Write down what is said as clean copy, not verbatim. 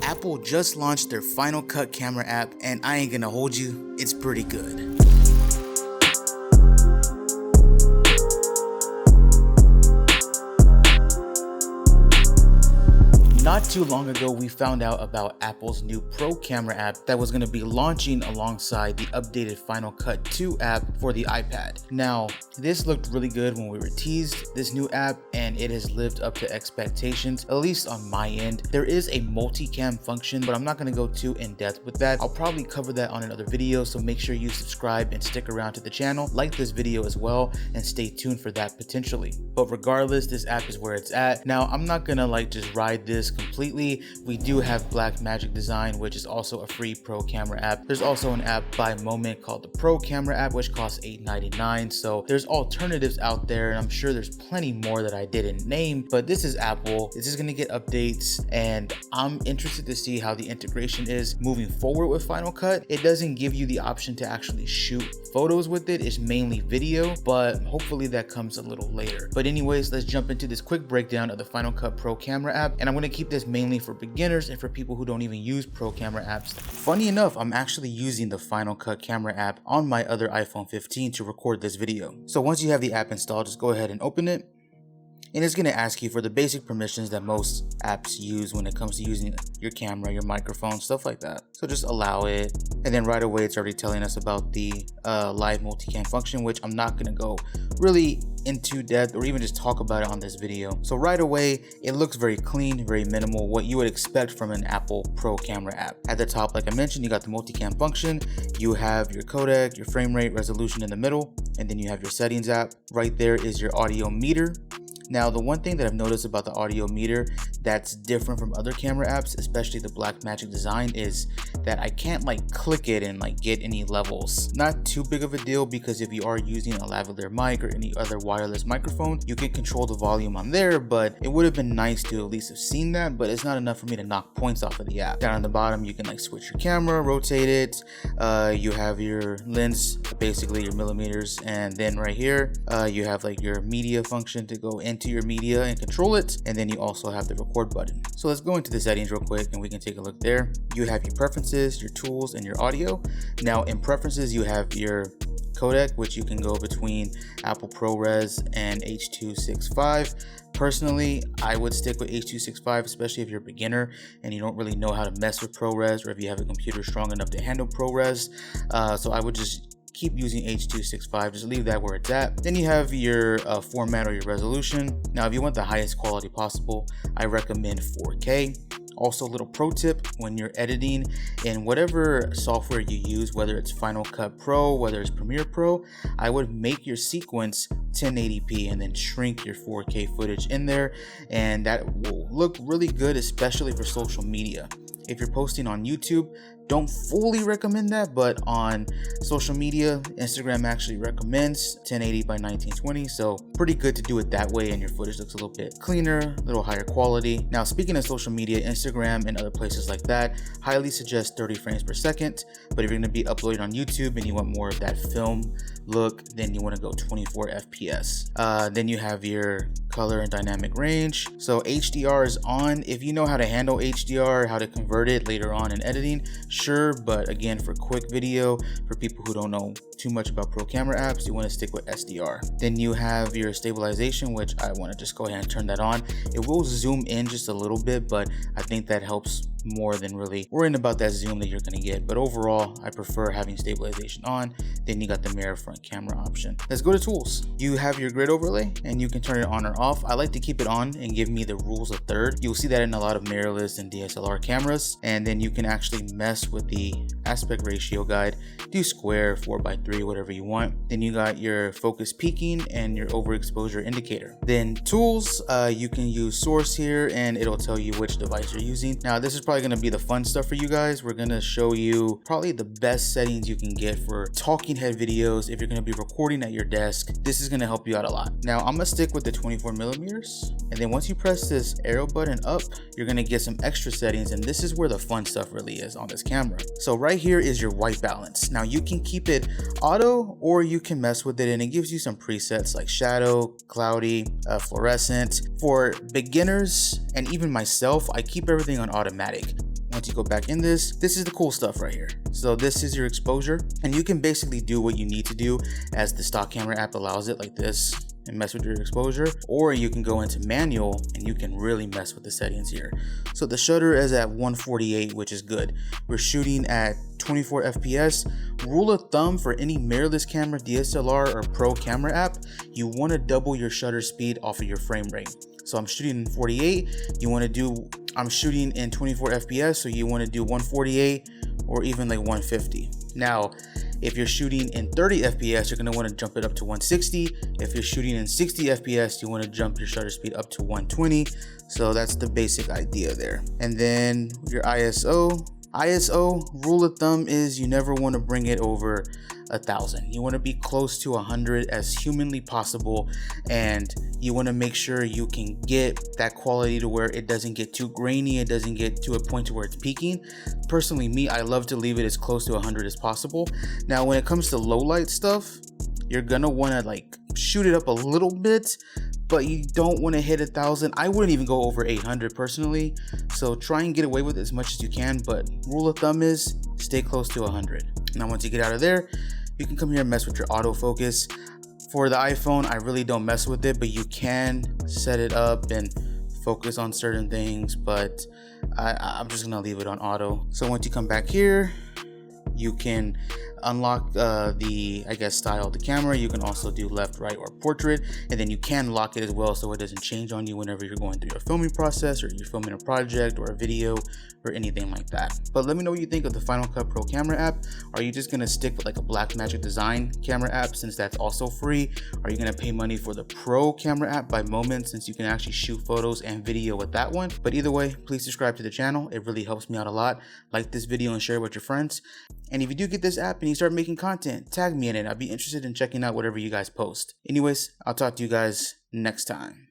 Apple just launched their Final Cut camera app, and I ain't gonna hold you, it's pretty good. Not too long ago, we found out about Apple's new Pro Camera app that was going to be launching alongside the updated Final Cut 2 app for the iPad. Now, this looked really good when we were teased this new app, and it has lived up to expectations, at least on my end. There is a multicam function, but I'm not going to go too in depth with that. I'll probably cover that on another video, so make sure you subscribe and stick around to the channel, like this video as well, and stay tuned for that potentially. But regardless, this app is where it's at. Now, I'm not going to just ride this completely. We do have Blackmagic Design, which is also a free Pro Camera app. There's also an app by Moment called the Pro Camera app, which costs $8.99. So there's alternatives out there, and I'm sure there's plenty more that I didn't name, but this is Apple. This is going to get updates, and I'm interested to see how the integration is moving forward with Final Cut. It doesn't give you the option to actually shoot photos with it. It's mainly video, but hopefully that comes a little later. But anyways, let's jump into this quick breakdown of the Final Cut Pro Camera app, and I'm going to keep this mainly for beginners and for people who don't even use Pro Camera apps. Funny enough, I'm actually using the Final Cut Camera app on my other iPhone 15 to record this video. So once you have the app installed, just go ahead and open it. And it's going to ask you for the basic permissions that most apps use when it comes to using your camera, your microphone, stuff like that. So just allow it. And then right away, it's already telling us about the live multicam function, which I'm not going to go really into depth or even just talk about it on this video. So right away, it looks very clean, very minimal, what you would expect from an Apple Pro Camera app. At the top, like I mentioned, you got the multicam function. You have your codec, your frame rate, resolution in the middle, and then you have your settings app. Right there is your audio meter. Now, the one thing that I've noticed about the audio meter that's different from other camera apps, especially the Blackmagic Design, is that I can't click it and get any levels. Not too big of a deal, because if you are using a lavalier mic or any other wireless microphone, you can control the volume on there, but it would have been nice to at least have seen that, but it's not enough for me to knock points off of the app. Down on the bottom, you can switch your camera, rotate it. You have your lens, basically your millimeters, and then right here, you have your media function to go into your media and control it, and then you also have the record button. So let's go into the settings real quick and we can take a look there. You have your preferences, your tools, and your audio. Now in preferences, you have your codec, which you can go between Apple ProRes and H.265. Personally, I would stick with H.265, especially if you're a beginner and you don't really know how to mess with ProRes, or if you have a computer strong enough to handle ProRes. So I would just keep using H.265, just leave that where it's at. Then you have your format or your resolution. Now, if you want the highest quality possible, I recommend 4K. Also, a little pro tip: when you're editing in whatever software you use, whether it's Final Cut Pro, whether it's Premiere Pro, I would make your sequence 1080p and then shrink your 4K footage in there, and that will look really good, especially for social media. If you're posting on YouTube, don't fully recommend that, but on social media, Instagram actually recommends 1080 by 1920, so pretty good to do it that way, and your footage looks a little bit cleaner, a little higher quality. Now, speaking of social media, Instagram and other places like that, highly suggest 30 frames per second, but if you're gonna be uploading on YouTube and you want more of that film look, then you wanna go 24 FPS. Then you have your color and dynamic range. So HDR is on. If you know how to handle HDR, how to convert it later on in editing, sure, but again, for quick video, for people who don't know too much about Pro Camera apps, you want to stick with SDR. Then you have your stabilization, which I want to just go ahead and turn that on. It will zoom in just a little bit, but I think that helps more than really worrying about that zoom that you're going to get. But overall, I prefer having stabilization on. Then you got the mirror front camera option. Let's go to tools. You have your grid overlay, and you can turn it on or off. I like to keep it on and give me the rules of third. You'll see that in a lot of mirrorless and DSLR cameras. And then you can actually mess with the aspect ratio guide, do square, 4:3, whatever you want. Then you got your focus peaking and your overexposure indicator. Then tools, you can use source here and it'll tell you which device you're using. Now, this is probably going to be the fun stuff for you guys. We're going to show you probably the best settings you can get for talking head videos. If you're going to be recording at your desk, this is going to help you out a lot. Now, I'm going to stick with the 24 millimeters. And then once you press this arrow button up, you're going to get some extra settings. And this is where the fun stuff really is on this camera. So right here is your white balance. Now you can keep it auto or you can mess with it, and it gives you some presets like shadow, cloudy, fluorescent. For beginners and even myself, I keep everything on automatic. Once you go back in this is the cool stuff right here. So this is your exposure, and you can basically do what you need to do as the stock camera app allows it, like this, and mess with your exposure, or you can go into manual and you can really mess with the settings here. So the shutter is at 148, which is good. We're shooting at 24 FPS. Rule of thumb for any mirrorless camera, DSLR or pro camera app, you want to double your shutter speed off of your frame rate. So I'm shooting in 48, I'm shooting in 24 FPS, so you want to do 148 or even like 150. Now, if you're shooting in 30 FPS, you're going to want to jump it up to 160. If you're shooting in 60 FPS, you want to jump your shutter speed up to 120. So that's the basic idea there. And then your ISO rule of thumb is you never want to bring it over 1,000. You want to be close to 100 as humanly possible, and you want to make sure you can get that quality to where it doesn't get too grainy, it doesn't get to a point to where it's peaking. Personally, me, I love to leave it as close to 100 as possible. Now when it comes to low light stuff, you're gonna want to like shoot it up a little bit, but you don't want to hit 1,000. I wouldn't even go over 800 personally, so try and get away with it as much as you can, but rule of thumb is stay close to 100. Now once you get out of there, you can come here and mess with your autofocus. For the iPhone, I really don't mess with it, but you can set it up and focus on certain things, but I'm just gonna leave it on auto. So once you come back here, you can unlock the style of the camera. You can also do left, right, or portrait, and then you can lock it as well so it doesn't change on you whenever you're going through your filming process or you're filming a project or a video or anything like that. But let me know what you think of the Final Cut Pro camera app. Are you just gonna stick with like a Blackmagic Design camera app since that's also free? Are you gonna pay money for the Pro camera app by Moment since you can actually shoot photos and video with that one? But either way, please subscribe to the channel. It really helps me out a lot. Like this video and share it with your friends. And if you do get this app and you start making content, tag me in it. I'd be interested in checking out whatever you guys post. Anyways, I'll talk to you guys next time.